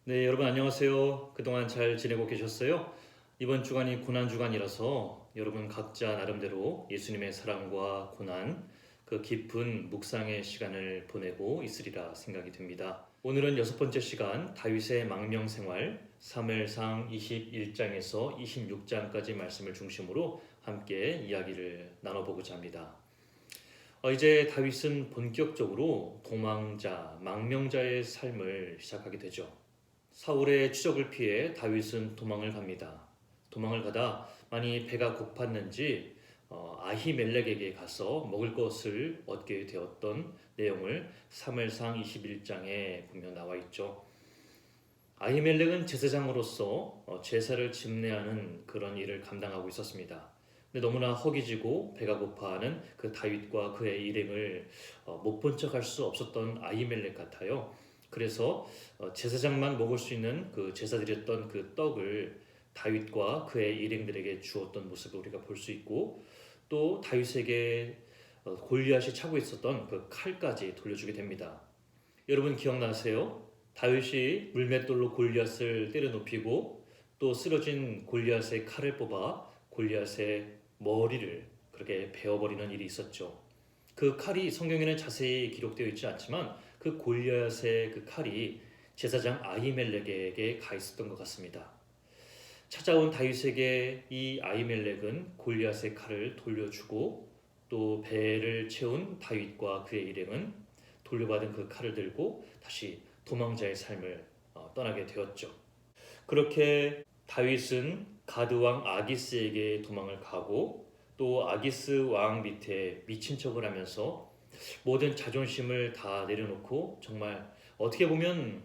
네, 여러분 안녕하세요. 그동안 잘 지내고 계셨어요? 이번 주간이 고난 주간이라서 여러분 각자 나름대로 예수님의 사랑과 고난, 그 깊은 묵상의 시간을 보내고 있으리라 생각이 듭니다. 오늘은 여섯 번째 시간 다윗의 망명 생활 사무엘상 21장에서 26장까지 말씀을 중심으로 함께 이야기를 나눠보고자 합니다. 이제 다윗은 본격적으로 도망자, 망명자의 삶을 시작하게 되죠. 사울의 추적을 피해 다윗은 도망을 갑니다. 도망을 가다 많이 배가 고팠는지 아히멜렉에게 가서 먹을 것을 얻게 되었던 내용을 사무엘상 21장에 보면 나와 있죠. 아히멜렉은 제사장으로서 제사를 집례하는 그런 일을 감당하고 있었습니다. 근데 너무나 허기지고 배가 고파하는 그 다윗과 그의 일행을 못 본 척할 수 없었던 아히멜렉 같아요. 그래서 제사장만 먹을 수 있는 그 제사 드렸던 그 떡을 다윗과 그의 일행들에게 주었던 모습을 우리가 볼 수 있고, 또 다윗에게 골리앗이 차고 있었던 그 칼까지 돌려주게 됩니다. 여러분 기억나세요? 다윗이 물맷돌로 골리앗을 때려 눕히고 또 쓰러진 골리앗의 칼을 뽑아 골리앗의 머리를 그렇게 베어버리는 일이 있었죠. 그 칼이 성경에는 자세히 기록되어 있지 않지만 그 골리앗의 그 칼이 제사장 아히멜렉에게 가 있었던 것 같습니다. 찾아온 다윗에게 이 아히멜렉은 골리앗의 칼을 돌려주고, 또 배를 채운 다윗과 그의 일행은 돌려받은 그 칼을 들고 다시 도망자의 삶을 떠나게 되었죠. 그렇게 다윗은 가드 왕 아기스에게 도망을 가고, 또 아기스 왕 밑에 미친 척을 하면서 모든 자존심을 다 내려놓고 정말 어떻게 보면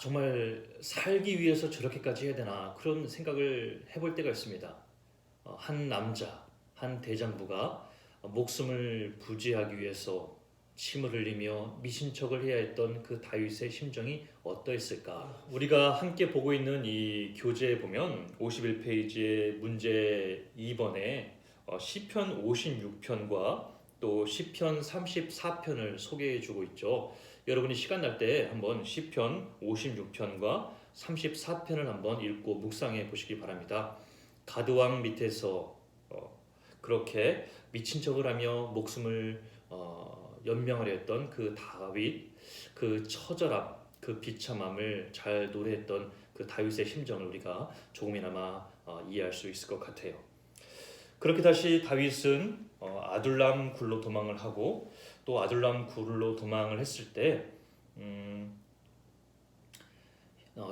정말 살기 위해서 저렇게까지 해야 되나 그런 생각을 해볼 때가 있습니다. 한 남자, 한 대장부가 목숨을 부지하기 위해서 침을 흘리며 미친 척을 해야 했던 그 다윗의 심정이 어떠했을까? 우리가 함께 보고 있는 이 교재에 보면 51페이지의 문제 2번에 시편 56편과 또 시편 34편을 소개해 주고 있죠. 여러분이 시간 날 때 한번 시편 56편과 34편을 한번 읽고 묵상해 보시기 바랍니다. 가드왕 밑에서 그렇게 미친 척을 하며 목숨을 연명하려 했던 그 다윗, 그 처절함, 그 비참함을 잘 노래했던 그 다윗의 심정을 우리가 조금이나마 이해할 수 있을 것 같아요. 그렇게 다시 다윗은 아둘람 굴로 도망을 하고, 또 아둘람 굴로 도망을 했을 때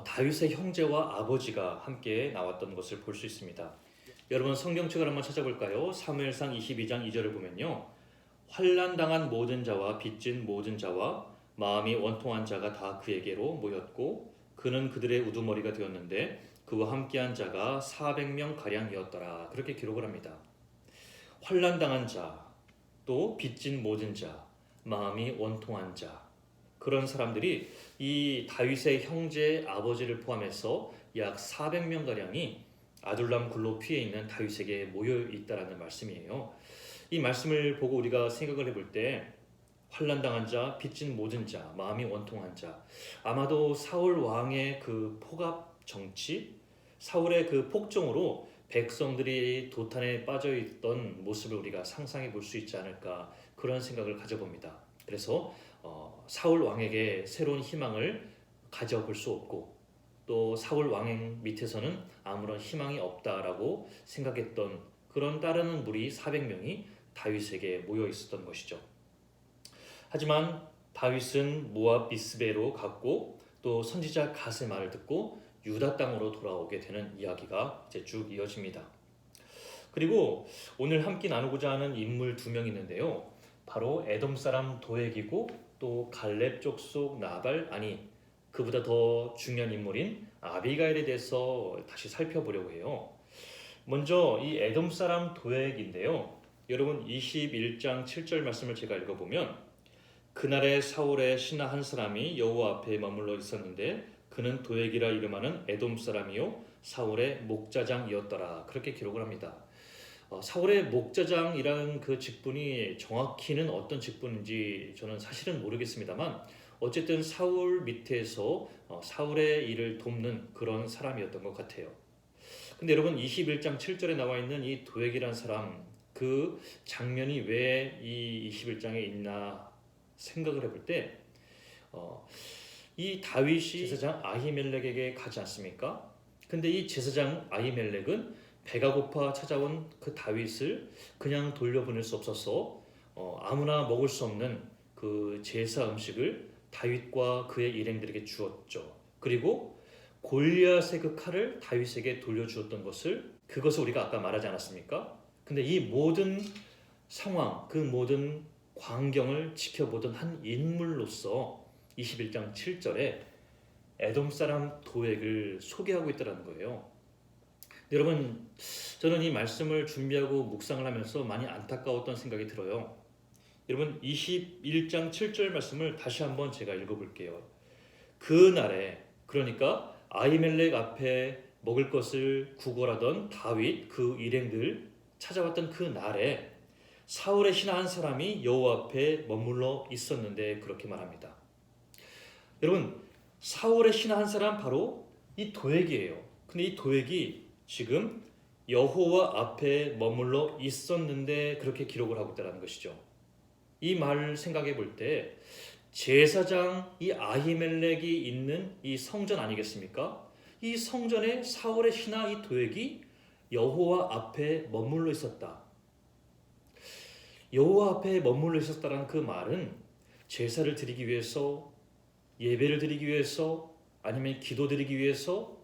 다윗의 형제와 아버지가 함께 나왔던 것을 볼 수 있습니다. 여러분 성경책을 한번 찾아볼까요? 사무엘상 22장 2절을 보면요, 환난당한 모든 자와 빚진 모든 자와 마음이 원통한 자가 다 그에게로 모였고, 그는 그들의 우두머리가 되었는데 그와 함께한 자가 400명 가량이었더라. 그렇게 기록을 합니다. 환난당한 자, 또 빚진 모든 자, 마음이 원통한 자, 그런 사람들이 이 다윗의 형제 아버지를 포함해서 약 400명 가량이 아둘람 굴로 피해 있는 다윗에게 모여 있다라는 말씀이에요. 이 말씀을 보고 우리가 생각을 해볼 때 환난당한 자, 빚진 모든 자, 마음이 원통한 자, 아마도 사울 왕의 그 폭압 정치, 사울의 그 폭정으로 백성들이 도탄에 빠져 있던 모습을 우리가 상상해 볼 수 있지 않을까, 그런 생각을 가져봅니다. 그래서 사울 왕에게 새로운 희망을 가져볼 수 없고, 또 사울 왕 밑에서는 아무런 희망이 없다라고 생각했던 그런 따르는 무리 400명이 다윗에게 모여 있었던 것이죠. 하지만 다윗은 모압 미스베로 갔고, 또 선지자 갓의 말을 듣고 유다 땅으로 돌아오게 되는 이야기가 이제 쭉 이어집니다. 그리고 오늘 함께 나누고자 하는 인물 두 명 있는데요, 바로 에돔 사람 도액이고 또 갈렙 족속 나발, 아니 그보다 더 중요한 인물인 아비가일에 대해서 다시 살펴보려고 해요. 먼저 이 에돔 사람 도액인데요, 여러분 21장 7절 말씀을 제가 읽어보면, 그날에 사울의 신하 한 사람이 여호와 앞에 머물러 있었는데 그는 도액이라 이름하는 에돔 사람이요 사울의 목자장이었더라. 그렇게 기록을 합니다. 사울의 목자장이라는 그 직분이 정확히는 어떤 직분인지 저는 사실은 모르겠습니다만, 어쨌든 사울 밑에서 사울의 일을 돕는 그런 사람이었던 것 같아요. 근데 여러분 21장 7절에 나와 있는 이 도액이란 사람 그 장면이 왜 이 21장에 있나 생각을 해볼 때 이 다윗이 제사장 아히멜렉에게 가지 않습니까? 근데 이 제사장 아히멜렉은 배가 고파 찾아온 그 다윗을 그냥 돌려보낼 수 없어서 아무나 먹을 수 없는 그 제사 음식을 다윗과 그의 일행들에게 주었죠. 그리고 골리앗의 그 칼을 다윗에게 돌려주었던 그것을 우리가 아까 말하지 않았습니까? 근데 이 모든 상황, 그 모든 광경을 지켜보던 한 인물로서 21장 7절에 에돔 사람 도액을 소개하고 있다는 거예요. 여러분, 저는 이 말씀을 준비하고 묵상을 하면서 많이 안타까웠던 생각이 들어요. 여러분, 21장 7절 말씀을 다시 한번 제가 읽어볼게요. 그날에, 그러니까 아히멜렉 앞에 먹을 것을 구걸하던 다윗 그 일행들 찾아왔던 그 날에 사울의 신하 한 사람이 여호와 앞에 머물러 있었는데 그렇게 말합니다. 여러분, 사울의 신하 한 사람 바로 이 도액이에요. 근데 이 도액이 지금 여호와 앞에 머물러 있었는데 그렇게 기록을 하고 있다는 것이죠. 이 말을 생각해 볼 때 제사장 이 아히멜렉이 있는 이 성전 아니겠습니까? 이 성전에 사울의 신하 이 도액이 여호와 앞에 머물러 있었다. 여호와 앞에 머물러 있었다는 그 말은 제사를 드리기 위해서, 예배를 드리기 위해서, 아니면 기도 드리기 위해서,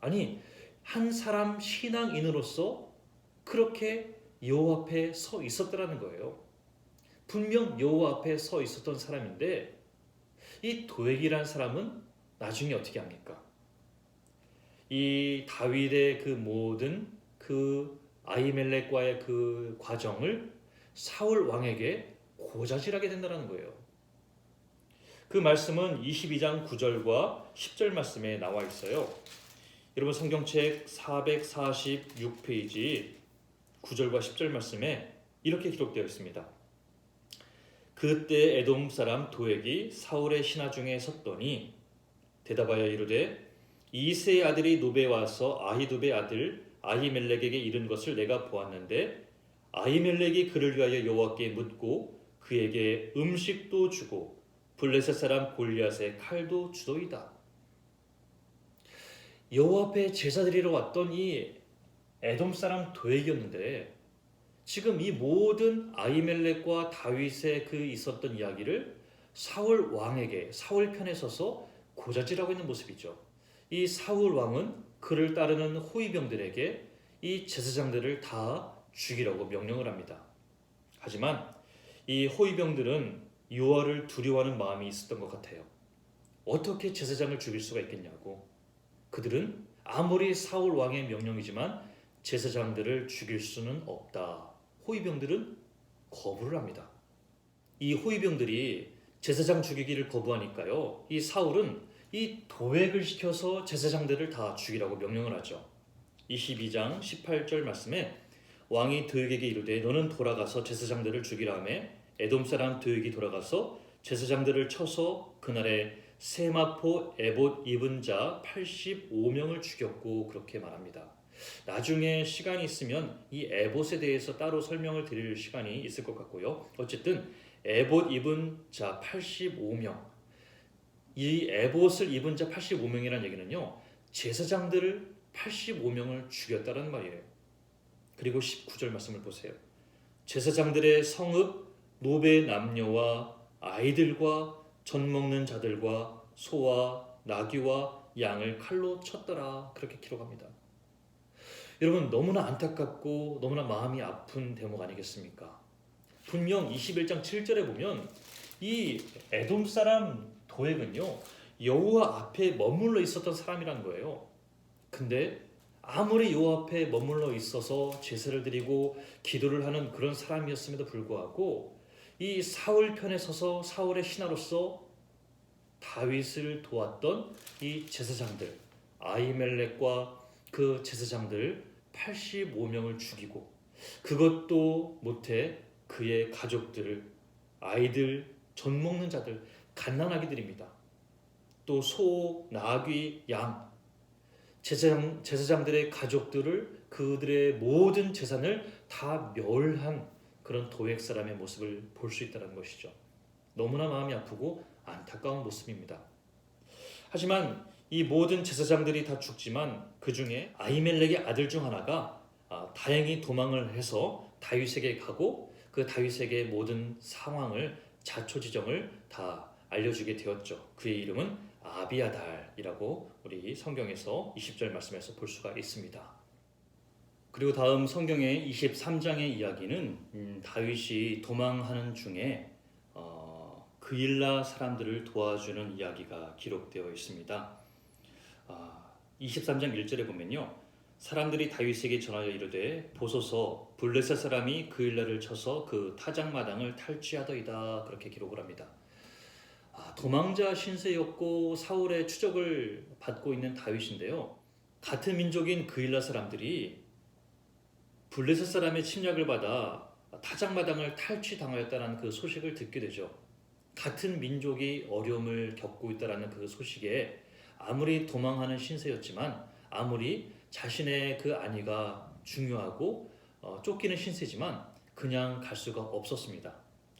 아니 한 사람 신앙인으로서 그렇게 여호와 앞에 서 있었다는 거예요. 분명 여호와 앞에 서 있었던 사람인데 이 도액이란 사람은 나중에 어떻게 합니까? 이 다윗의 그 모든 그 아히멜렉과의 그 과정을 사울 왕에게 고자질하게 된다는 거예요. 그 말씀은 22장 9절과 10절 말씀에 나와 있어요. 여러분 성경책 446페이지 9절과 10절 말씀에 이렇게 기록되어 있습니다. 그때 에돔 사람 도액이 사울의 신하 중에 섰더니 대답하여 이르되 이새의 아들이 노베에 와서 아히두베의 아들 아히멜렉에게 이른 것을 내가 보았는데 아히멜렉이 그를 위하여 여호와께 묻고 그에게 음식도 주고 블레셋 사람 골리앗의 칼도 주도이다. 여호와 앞에 제사 드리러 왔던 이 에돔 사람 도액이었는데 지금 이 모든 아히멜렉과 다윗의 그 있었던 이야기를 사울 왕에게 사울 편에 서서 고자질하고 있는 모습이죠. 이 사울 왕은 그를 따르는 호위병들에게 이 제사장들을 다 죽이라고 명령을 합니다. 하지만 이 호위병들은 여호와를 두려워하는 마음이 있었던 것 같아요. 어떻게 제사장을 죽일 수가 있겠냐고. 그들은 아무리 사울 왕의 명령이지만 제사장들을 죽일 수는 없다. 호위병들은 거부를 합니다. 이 호위병들이 제사장 죽이기를 거부하니까요. 이 사울은 이 도액을 시켜서 제사장들을 다 죽이라고 명령을 하죠. 22장 18절 말씀에 왕이 도액에게 이르되 너는 돌아가서 제사장들을 죽이라 하매 에돔 사람 도액이 돌아가서 제사장들을 쳐서 그날에 세마포 에봇 입은 자 85명을 죽였고 그렇게 말합니다. 나중에 시간이 있으면 이 에봇에 대해서 따로 설명을 드릴 시간이 있을 것 같고요. 어쨌든 에봇 입은 자 85명, 이 에봇을 입은 자 85명이라는 얘기는요, 제사장들을 85명을 죽였다는 말이에요. 그리고 19절 말씀을 보세요. 제사장들의 성읍 노베 남녀와 아이들과 젖 먹는 자들과 소와 나귀와 양을 칼로 쳤더라. 그렇게 기록합니다. 여러분 너무나 안타깝고 너무나 마음이 아픈 대목 아니겠습니까? 분명 21장 7절에 보면 이 에돔 사람 도액은요 여호와 앞에 머물러 있었던 사람이란 거예요. 근데 아무리 여호와 앞에 머물러 있어서 제사를 드리고 기도를 하는 그런 사람이었음에도 불구하고 이 사울 편에 서서 사울의 신하로서 다윗을 도왔던 이 제사장들 아히멜렉과 그 제사장들 85명을 죽이고 그것도 못해 그의 가족들을 아이들, 젖 먹는 자들 갓난아기들입니다. 또 소, 나귀, 양, 제사장들의 가족들을 그들의 모든 재산을 다 멸한 그런 도액 사람의 모습을 볼 수 있다는 것이죠. 너무나 마음이 아프고 안타까운 모습입니다. 하지만 이 모든 제사장들이 다 죽지만 그 중에 아히멜렉의 아들 중 하나가 다행히 도망을 해서 다윗에게 가고 그 다윗에게 모든 상황을 자초지정을 다 알려주게 되었죠. 그의 이름은 아비아달이라고 우리 성경에서 20절 말씀에서 볼 수가 있습니다. 그리고 다음 성경의 23장의 이야기는 다윗이 도망하는 중에 그일라 사람들을 도와주는 이야기가 기록되어 있습니다. 23장 1절에 보면요, 사람들이 다윗에게 전하여 이르되 보소서 블레셋 사람이 그일라를 쳐서 그 타작마당을 탈취하더이다, 그렇게 기록을 합니다. 도망자 신세였고 사울의 추적을 받고 있는 다윗인데요, 같은 민족인 그일라 사람들이 블레셋 사람의 침략을 받아 타작마당을 탈취당하였다는 그 소식을 듣게 되죠. 같은 민족이 어려움을 겪고 있다는 그 소식에 아무리 도망하는 신세였지만, 아무리 자신의 그 안위가 중요하고 쫓기는 신세지만 그냥 갈 수가 없었습니다.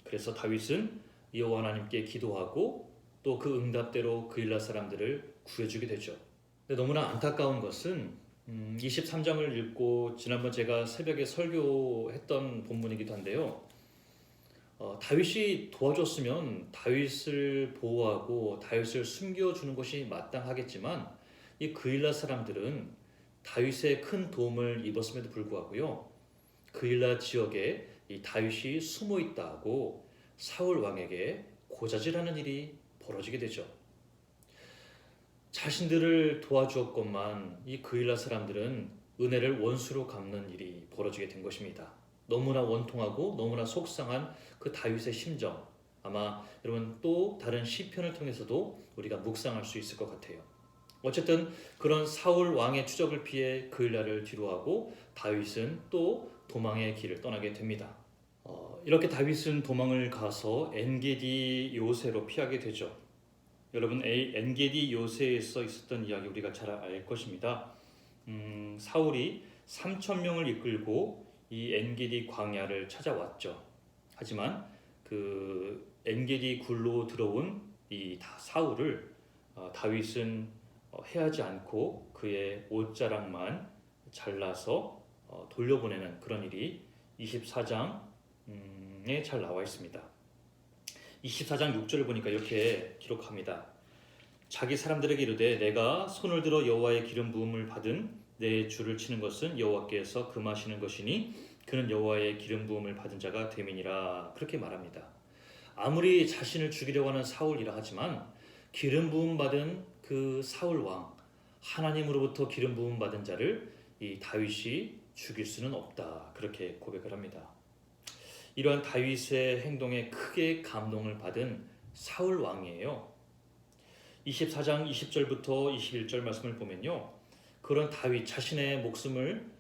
그래서 다윗은 여호와 하나님께 기도하고 또 그 응답대로 그일라 사람들을 구해주게 되죠. 근데 너무나 안타까운 것은 23장을 읽고 지난번 제가 새벽에 설교했던 본문이기도 한데요, 다윗이 도와줬으면 다윗을 보호하고 다윗을 숨겨주는 것이 마땅하겠지만, 이 그일라 사람들은 다윗의 큰 도움을 입었음에도 불구하고요, 그일라 지역에 이 다윗이 숨어 있다고 사울 왕에게 고자질하는 일이 벌어지게 되죠. 자신들을 도와주었건만 이 그일라 사람들은 은혜를 원수로 갚는 일이 벌어지게 된 것입니다. 너무나 원통하고 너무나 속상한 그 다윗의 심정, 아마 여러분 또 다른 시편을 통해서도 우리가 묵상할 수 있을 것 같아요. 어쨌든 그런 사울 왕의 추적을 피해 그일라를 뒤로하고 다윗은 또 도망의 길을 떠나게 됩니다. 이렇게 다윗은 도망을 가서 엔게디 요새로 피하게 되죠. 여러분, 엔게디 요새에서 있었던 이야기 우리가 잘 알 것입니다. 사울이 3,000명을 이끌고 이 엔게디 광야를 찾아왔죠. 하지만 그 엔게디 굴로 들어온 이 사울을 다윗은 해하지 않고 그의 옷자락만 잘라서 돌려보내는 그런 일이 24장에 잘 나와 있습니다. 24장 6절을 보니까 이렇게 기록합니다. 자기 사람들에게 이르되 내가 손을 들어 여호와의 기름 부음을 받은 내 주를 치는 것은 여호와께서 금하시는 것이니 그는 여호와의 기름 부음을 받은 자가 됨이니라, 그렇게 말합니다. 아무리 자신을 죽이려고 하는 사울이라 하지만 기름 부음 받은 그 사울 왕, 하나님으로부터 기름 부음 받은 자를 이 다윗이 죽일 수는 없다, 그렇게 고백을 합니다. 이러한 다윗의 행동에 크게 감동을 받은 사울 왕이에요. 24장 20절부터 21절 말씀을 보면요, 그런 다윗 자신의 목숨을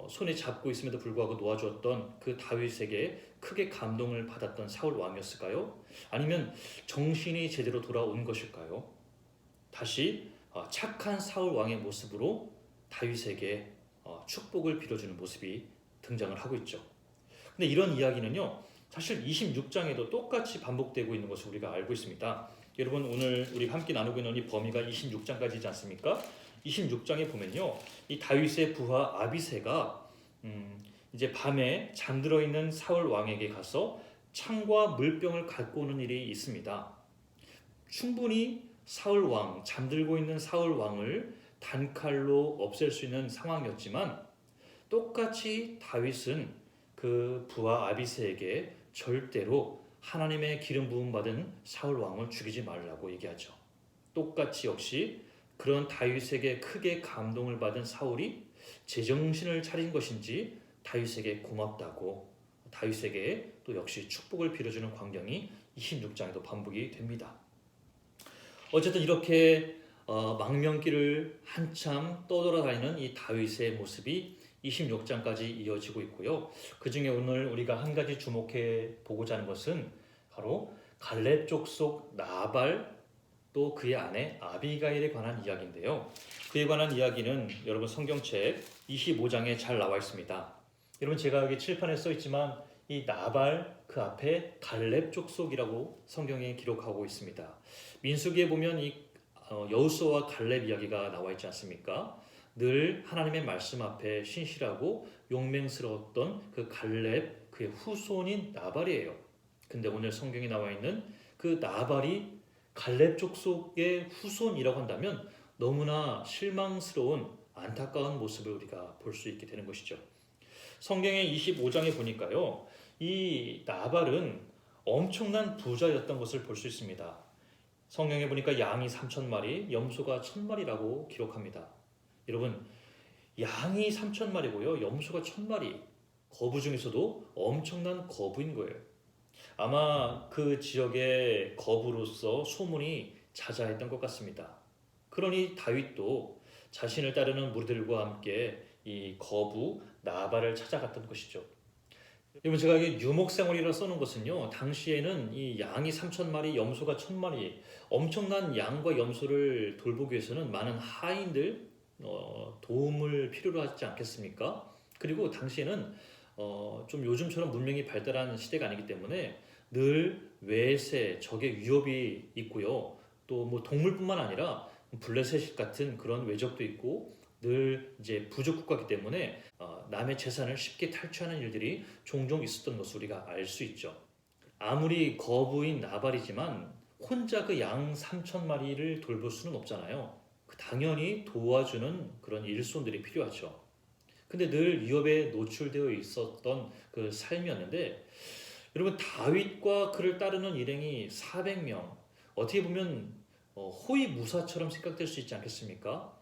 손에 잡고 있음에도 불구하고 놓아주었던 그 다윗에게 크게 감동을 받았던 사울 왕이었을까요? 아니면 정신이 제대로 돌아온 것일까요? 다시 착한 사울 왕의 모습으로 다윗에게 축복을 빌어주는 모습이 등장을 하고 있죠. 근데 이런 이야기는요, 사실 26장에도 똑같이 반복되고 있는 것을 우리가 알고 있습니다. 여러분, 오늘 우리 함께 나누고 있는 이 범위가 26장까지지 않습니까? 26장에 보면요, 이 다윗의 부하 아비새가 이제 밤에 잠들어 있는 사울 왕에게 가서 창과 물병을 갖고 오는 일이 있습니다. 충분히 사울 왕, 잠들고 있는 사울 왕을 단칼로 없앨 수 있는 상황이었지만, 똑같이 다윗은 그 부하 아비새에게 절대로 하나님의 기름 부음 받은 사울 왕을 죽이지 말라고 얘기하죠. 똑같이 역시 그런 다윗에게 크게 감동을 받은 사울이 제정신을 차린 것인지 다윗에게 고맙다고 다윗에게 또 역시 축복을 빌어주는 광경이 26장에도 반복이 됩니다. 어쨌든 이렇게 망명길을 한참 떠돌아다니는 이 다윗의 모습이 26장까지 이어지고 있고요. 그 중에 오늘 우리가 한 가지 주목해 보고자 하는 것은 바로 갈렙 족속 나발 또 그의 아내 아비가일에 관한 이야기인데요. 그에 관한 이야기는 여러분 성경책 25장에 잘 나와 있습니다. 여러분 제가 여기 칠판에 써 있지만 이 나발 그 앞에 갈렙 족속이라고 성경에 기록하고 있습니다. 민수기에 보면 이 여호수아와 갈렙 이야기가 나와 있지 않습니까? 늘 하나님의 말씀 앞에 신실하고 용맹스러웠던 그 갈렙 그의 후손인 나발이에요. 근데 오늘 성경에 나와 있는 그 나발이 갈렙 족속의 후손이라고 한다면 너무나 실망스러운 안타까운 모습을 우리가 볼 수 있게 되는 것이죠. 성경의 25장에 보니까요, 이 나발은 엄청난 부자였던 것을 볼 수 있습니다. 성경에 보니까 양이 3,000마리, 염소가 1,000마리라고 기록합니다. 여러분, 양이 3,000마리고요, 염소가 1,000마리, 거부 중에서도 엄청난 거부인 거예요. 아마 그 지역의 거부로서 소문이 자자했던 것 같습니다. 그러니 다윗도 자신을 따르는 무리들과 함께 이 거부 나발을 찾아갔던 것이죠. 여러분 제가 이게 유목생활이라 써놓은 것은요. 당시에는 이 양이 3,000마리, 염소가 1,000마리, 엄청난 양과 염소를 돌보기 위해서는 많은 하인들 도움을 필요로 하지 않겠습니까? 그리고 당시에는 좀 요즘처럼 문명이 발달한 시대가 아니기 때문에 늘 외세, 적의 위협이 있고요. 또 뭐 동물뿐만 아니라 블레셋 같은 그런 외적도 있고 늘 이제 부족 국가이기 때문에 남의 재산을 쉽게 탈취하는 일들이 종종 있었던 것을 우리가 알 수 있죠. 아무리 거부인 나발이지만 혼자 그 양 3,000마리를 돌볼 수는 없잖아요. 당연히 도와주는 그런 일손들이 필요하죠. 근데 늘 위협에 노출되어 있었던 그 삶이었는데 여러분 다윗과 그를 따르는 일행이 400명 어떻게 보면 호위무사처럼 생각될 수 있지 않겠습니까?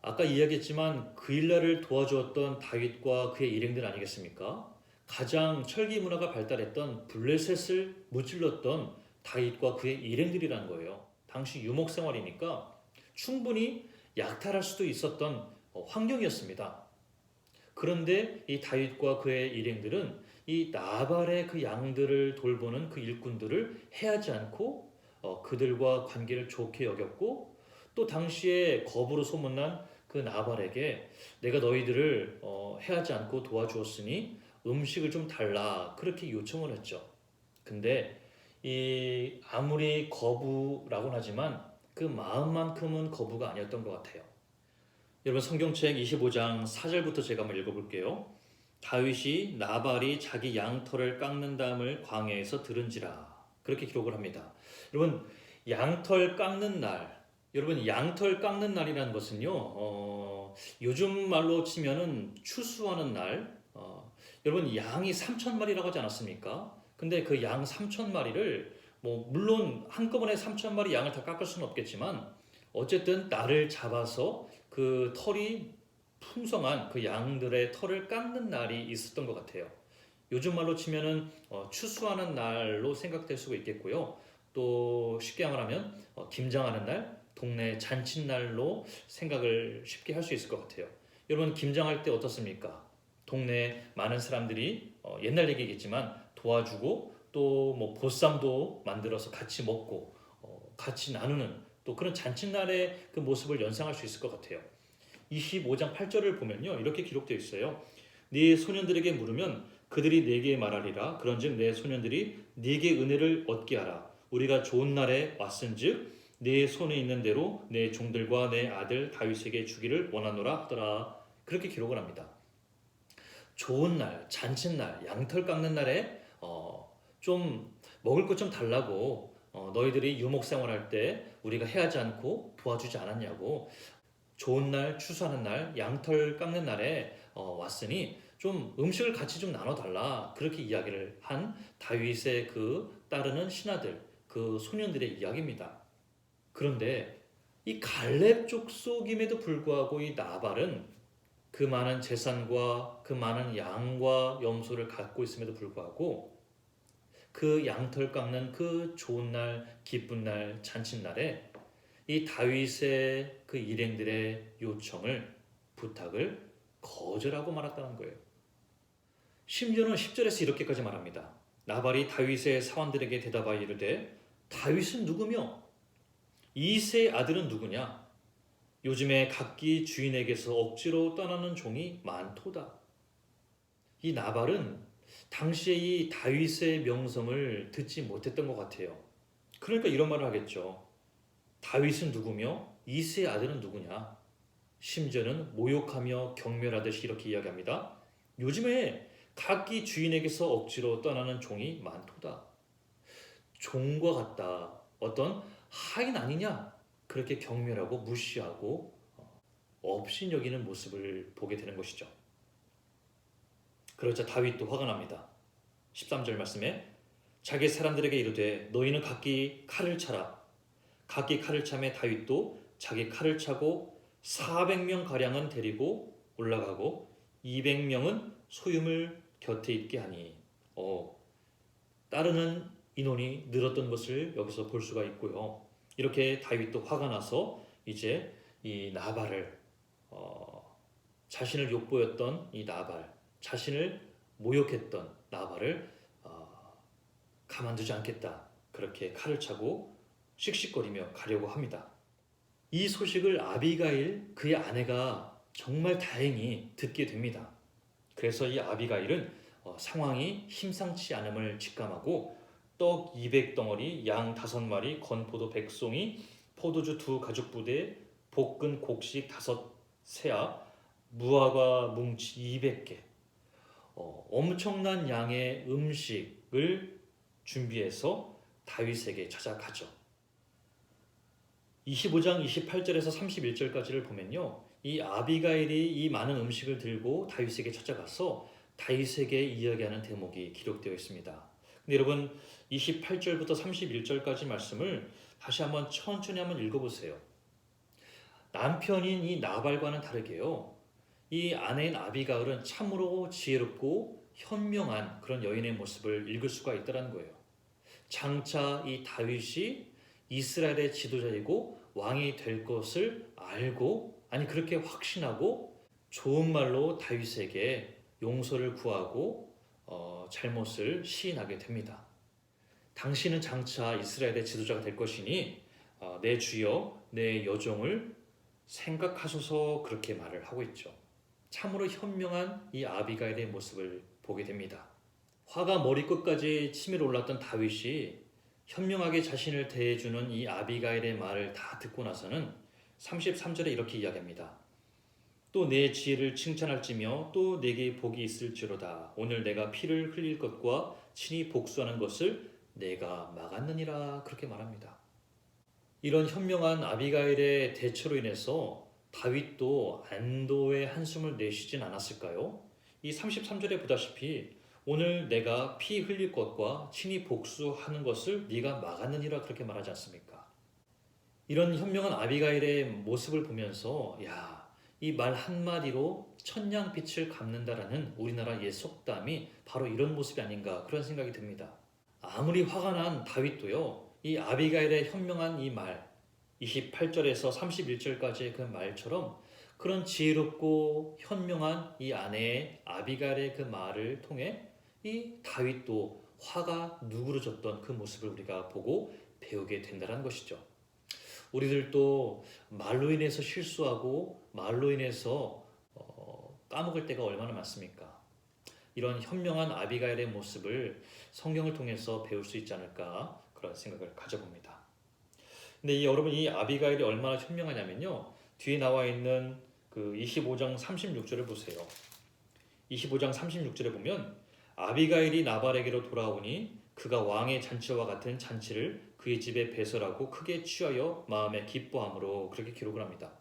아까 이야기했지만 그 일날을 도와주었던 다윗과 그의 일행들 아니겠습니까? 가장 철기 문화가 발달했던 블레셋을 무찔렀던 다윗과 그의 일행들이라는 거예요. 당시 유목 생활이니까 충분히 약탈할 수도 있었던 환경이었습니다. 그런데 이 다윗과 그의 일행들은 이 나발의 그 양들을 돌보는 그 일꾼들을 해하지 않고 그들과 관계를 좋게 여겼고 또 당시에 거부로 소문난 그 나발에게 내가 너희들을 해하지 않고 도와주었으니 음식을 좀 달라 그렇게 요청을 했죠. 근데 이 아무리 거부라고는 하지만 그 마음만큼은 거부가 아니었던 것 같아요. 여러분 성경책 25장 4절부터 제가 한번 읽어볼게요. 다윗이 나발이 자기 양털을 깎는다음을 광야에서 들은지라 그렇게 기록을 합니다. 여러분 양털 깎는 날 여러분 양털 깎는 날이라는 것은요 요즘 말로 치면은 추수하는 날 여러분 양이 3,000마리라고 하지 않았습니까? 근데 그 양 3,000마리를 뭐 물론 한꺼번에 3,000마리 양을 다 깎을 수는 없겠지만 어쨌든 날을 잡아서 그 털이 풍성한 그 양들의 털을 깎는 날이 있었던 것 같아요. 요즘 말로 치면은 추수하는 날로 생각될 수가 있겠고요. 또 쉽게 말하면 김장하는 날, 동네 잔칫날로 생각을 쉽게 할 수 있을 것 같아요. 여러분 김장할 때 어떻습니까? 동네 많은 사람들이 옛날 얘기겠지만 도와주고 또 뭐 보쌈도 만들어서 같이 먹고 같이 나누는 또 그런 잔칫날의 그 모습을 연상할 수 있을 것 같아요. 25장 8절을 보면요 이렇게 기록되어 있어요. 네 소년들에게 물으면 그들이 네게 말하리라. 그런즉 내 소년들이 네게 은혜를 얻게 하라. 우리가 좋은 날에 왔은즉 네 손에 있는 대로 내 종들과 내 아들 다윗에게 주기를 원하노라 하더라. 그렇게 기록을 합니다. 좋은 날, 잔칫날, 양털 깎는 날에 좀 먹을 것 좀 달라고 너희들이 유목 생활할 때 우리가 해하지 않고 도와주지 않았냐고 좋은 날, 추수하는 날, 양털 깎는 날에 왔으니 좀 음식을 같이 좀 나눠달라 그렇게 이야기를 한 다윗의 그 따르는 신하들, 그 소년들의 이야기입니다. 그런데 이 갈렙 족속임에도 불구하고 이 나발은 그 많은 재산과 그 많은 양과 염소를 갖고 있음에도 불구하고 그 양털 깎는 그 좋은 날, 기쁜 날, 잔칫날에 이 다윗의 그 일행들의 요청을, 부탁을 거절하고 말았다는 거예요. 심지어는 10절에서 이렇게까지 말합니다. 나발이 다윗의 사원들에게 대답하여 이르되 다윗은 누구며 이새의 아들은 누구냐? 요즘에 각기 주인에게서 억지로 떠나는 종이 많도다. 이 나발은 당시에 이 다윗의 명성을 듣지 못했던 것 같아요. 그러니까 이런 말을 하겠죠. 다윗은 누구며 이새의 아들은 누구냐? 심지어는 모욕하며 경멸하듯이 이렇게 이야기합니다. 요즘에 각기 주인에게서 억지로 떠나는 종이 많도다. 종과 같다. 어떤 하인 아니냐? 그렇게 경멸하고 무시하고 업신여기는 모습을 보게 되는 것이죠. 그러자 다윗도 화가 납니다. 13절 말씀에 자기 사람들에게 이르되 너희는 각기 칼을 차라. 각기 칼을 차매 다윗도 자기 칼을 차고 400명 가량은 데리고 올라가고 200명은 소유물 곁에 있게 하니 따르는 인원이 늘었던 것을 여기서 볼 수가 있고요. 이렇게 다윗도 화가 나서 이제 이 나발을 자신을 욕보였던 이 나발, 자신을 모욕했던 나발을 가만두지 않겠다. 그렇게 칼을 차고 씩씩거리며 가려고 합니다. 이 소식을 아비가일 그의 아내가 정말 다행히 듣게 됩니다. 그래서 이 아비가일은 상황이 심상치 않음을 직감하고 떡 200덩어리, 양 5마리, 건포도 100송이, 포도주 2가죽부대, 볶은 곡식 5세압, 무화과 뭉치 200개, 엄청난 양의 음식을 준비해서 다윗에게 찾아가죠. 25장 28절에서 31절까지를 보면요. 이 아비가일이 이 많은 음식을 들고 다윗에게 찾아가서 다윗에게 이야기하는 대목이 기록되어 있습니다. 근데 여러분 28절부터 31절까지 말씀을 다시 한번 천천히 한번 읽어보세요. 남편인 이 나발과는 다르게요. 이 아내인 아비가일은 참으로 지혜롭고 현명한 그런 여인의 모습을 읽을 수가 있다는 거예요. 장차 이 다윗이 이스라엘의 지도자이고 왕이 될 것을 알고 그렇게 확신하고 좋은 말로 다윗에게 용서를 구하고 잘못을 시인하게 됩니다. 당신은 장차 이스라엘의 지도자가 될 것이니 내 주여 내 여종을 생각하소서 그렇게 말을 하고 있죠. 참으로 현명한 이 아비가일의 모습을 보게 됩니다. 화가 머리끝까지 치밀어 올랐던 다윗이 현명하게 자신을 대해주는 이 아비가일의 말을 다 듣고 나서는 33절에 이렇게 이야기합니다. 또 내 지혜를 칭찬할지며 또 내게 복이 있을지로다. 오늘 내가 피를 흘릴 것과 친히 복수하는 것을 내가 막았느니라 그렇게 말합니다. 이런 현명한 아비가일의 대처로 인해서 다윗도 안도의 한숨을 내쉬진 않았을까요? 이 33절에 보다시피 오늘 내가 피 흘릴 것과 친히 복수하는 것을 네가 막았느니라 그렇게 말하지 않습니까? 이런 현명한 아비가일의 모습을 보면서 이 말 한마디로 천냥빛을 갚는다라는 우리나라 옛 속담이 바로 이런 모습이 아닌가 그런 생각이 듭니다. 아무리 화가 난 다윗도요. 이 아비가일의 현명한 이 말 28절에서 31절까지의 그 말처럼 그런 지혜롭고 현명한 이 아내의 아비가일의 그 말을 통해 이 다윗도 화가 누그러졌던 그 모습을 우리가 보고 배우게 된다는 것이죠. 우리들도 말로 인해서 실수하고 말로 인해서 까먹을 때가 얼마나 많습니까? 이런 현명한 아비가일의 모습을 성경을 통해서 배울 수 있지 않을까 그런 생각을 가져봅니다. 근데 여러분 이 아비가일이 얼마나 현명하냐면요. 뒤에 나와 있는 그 25장 36절을 보세요. 25장 36절에 보면 아비가일이 나발에게로 돌아오니 그가 왕의 잔치와 같은 잔치를 그의 집에 배설하고 크게 취하여 마음에 기뻐함으로 그렇게 기록을 합니다.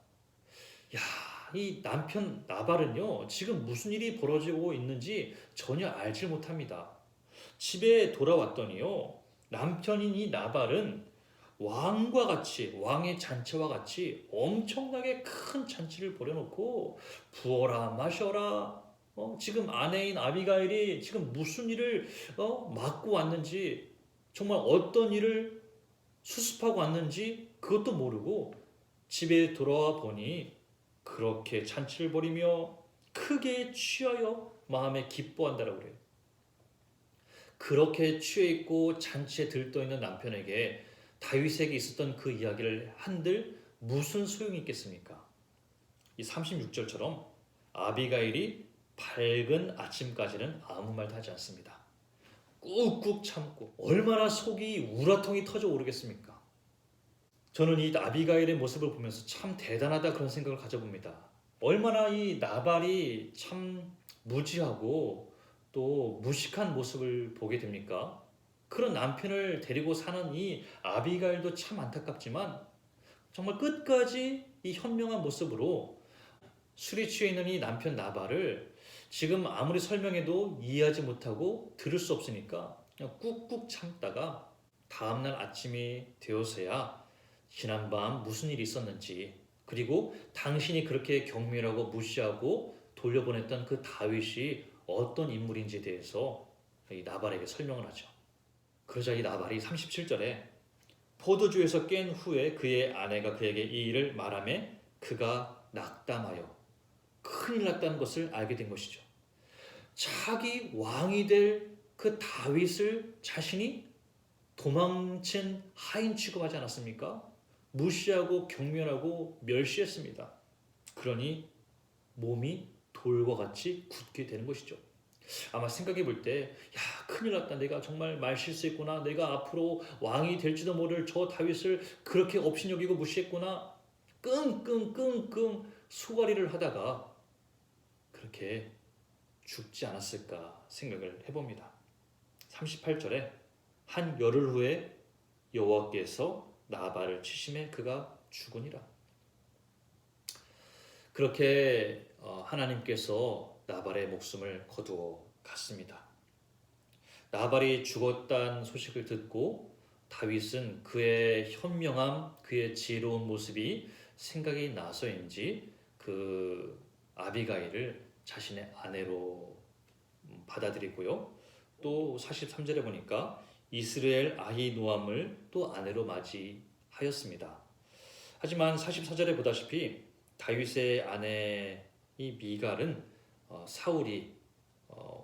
이 남편 나발은요 지금 무슨 일이 벌어지고 있는지 전혀 알지 못합니다. 집에 돌아왔더니요 남편인 이 나발은 왕과 같이 왕의 잔치와 같이 엄청나게 큰 잔치를 벌여놓고 부어라 마셔라 지금 아내인 아비가일이 지금 무슨 일을 맡고 왔는지 정말 어떤 일을 수습하고 왔는지 그것도 모르고 집에 돌아와 보니 그렇게 잔치를 벌이며 크게 취하여 마음에 기뻐한다라고 그래요. 그렇게 취해 있고 잔치에 들떠 있는 남편에게 다윗에게 있었던 그 이야기를 한들 무슨 소용이 있겠습니까? 이 36절처럼 아비가일이 밝은 아침까지는 아무 말도 하지 않습니다. 꾹꾹 참고 얼마나 속이 우라통이 터져 오르겠습니까? 저는 이 아비가일의 모습을 보면서 참 대단하다 그런 생각을 가져봅니다. 얼마나 이 나발이 참 무지하고 또 무식한 모습을 보게 됩니까? 그런 남편을 데리고 사는 이 아비가일도 참 안타깝지만 정말 끝까지 이 현명한 모습으로 술이 취해 있는 이 남편 나발을 지금 아무리 설명해도 이해하지 못하고 들을 수 없으니까 그냥 꾹꾹 참다가 다음날 아침이 되어서야 지난밤 무슨 일이 있었는지 그리고 당신이 그렇게 경멸하고 무시하고 돌려보냈던 그 다윗이 어떤 인물인지에 대해서 이 나발에게 설명을 하죠. 그러자 이 나발이 37절에 포도주에서 깬 후에 그의 아내가 그에게 이 일을 말하며 그가 낙담하여 큰일 났다는 것을 알게 된 것이죠. 자기 왕이 될 그 다윗을 자신이 도망친 하인 취급하지 않았습니까? 무시하고 경멸하고 멸시했습니다. 그러니 몸이 돌과 같이 굳게 되는 것이죠. 아마 생각해 볼 때, 야, 큰일 났다. 내가 정말 말실수했구나. 내가 앞으로 왕이 될지도 모를 저 다윗을 그렇게 업신여기고 무시했구나. 끙끙끙끙 수가리를 하다가 그렇게 죽지 않았을까 생각을 해봅니다. 38절에 한 열흘 후에 여호와께서 나발을 치심에 그가 죽으니라. 그렇게 하나님께서 나발의 목숨을 거두어 갔습니다. 나발이 죽었다는 소식을 듣고 다윗은 그의 현명함, 그의 지혜로운 모습이 생각이 나서인지 그 아비가일을 자신의 아내로 받아들이고요. 또 43절에 보니까 이스라엘 아히노암을 또 아내로 맞이하였습니다. 하지만 44절에 보다시피 다윗의 아내 이 미갈은 사울이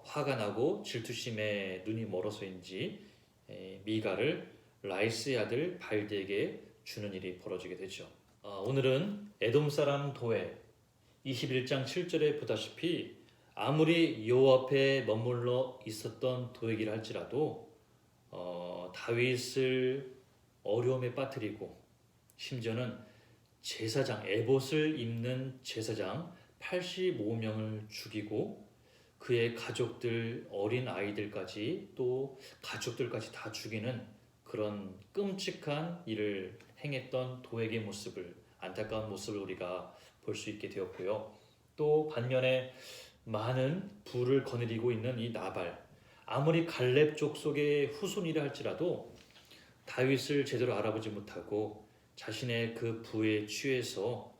화가 나고 질투심에 눈이 멀어서인지 미갈을 라이스의 아들 발드에게 주는 일이 벌어지게 되죠. 오늘은 에돔 사람 도에 21장 7절에 보다시피 아무리 여호와 앞에 머물러 있었던 도에기라 할지라도 다윗을 어려움에 빠뜨리고 심지어는 제사장 에봇을 입는 제사장 85명을 죽이고 그의 가족들 어린 아이들까지 또 가족들까지 다 죽이는 그런 끔찍한 일을 행했던 도에게 모습을 안타까운 모습을 우리가 볼 수 있게 되었고요. 또 반면에 많은 부를 거느리고 있는 이 나발 아무리 갈렙 족속의 후손이라 할지라도 다윗을 제대로 알아보지 못하고 자신의 그 부에 취해서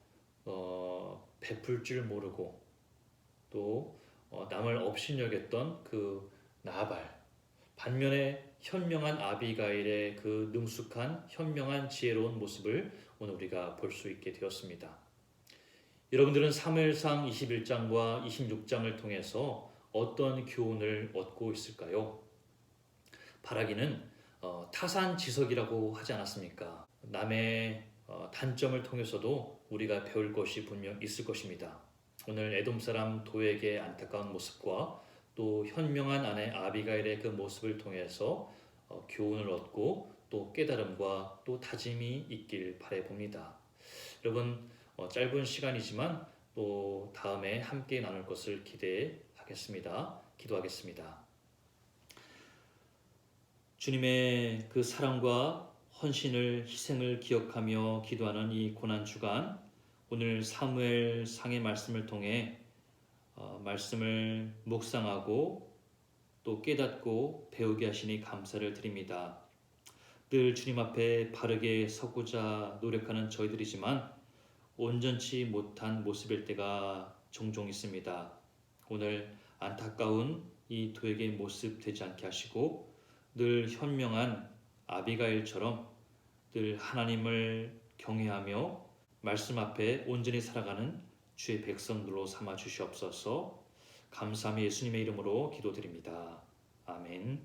베풀 줄 모르고 또 남을 업신여겼던 그 나발 반면에 현명한 아비가일의 그 능숙한 현명한 지혜로운 모습을 오늘 우리가 볼 수 있게 되었습니다. 여러분들은 사무엘상 21장과 26장을 통해서 어떤 교훈을 얻고 있을까요? 바라기는 타산지석이라고 하지 않았습니까? 남의 단점을 통해서도 우리가 배울 것이 분명 있을 것입니다. 오늘 에돔 사람 도에게 안타까운 모습과 또 현명한 아내 아비가일의 그 모습을 통해서 교훈을 얻고 또 깨달음과 또 다짐이 있길 바라봅니다. 여러분 짧은 시간이지만 또 다음에 함께 나눌 것을 기대하겠습니다. 기도하겠습니다. 주님의 그 사랑과 헌신을 희생을 기억하며 기도하는 이 고난 주간 오늘 사무엘 상의 말씀을 통해 말씀을 묵상하고 또 깨닫고 배우게 하시니 감사를 드립니다. 늘 주님 앞에 바르게 서고자 노력하는 저희들이지만 온전치 못한 모습일 때가 종종 있습니다. 오늘 안타까운 이 도에게 모습 되지 않게 하시고 늘 현명한 아비가일처럼 늘 하나님을 경외하며 말씀 앞에 온전히 살아가는 주의 백성들로 삼아 주시옵소서. 감사함이 예수님의 이름으로 기도드립니다. 아멘.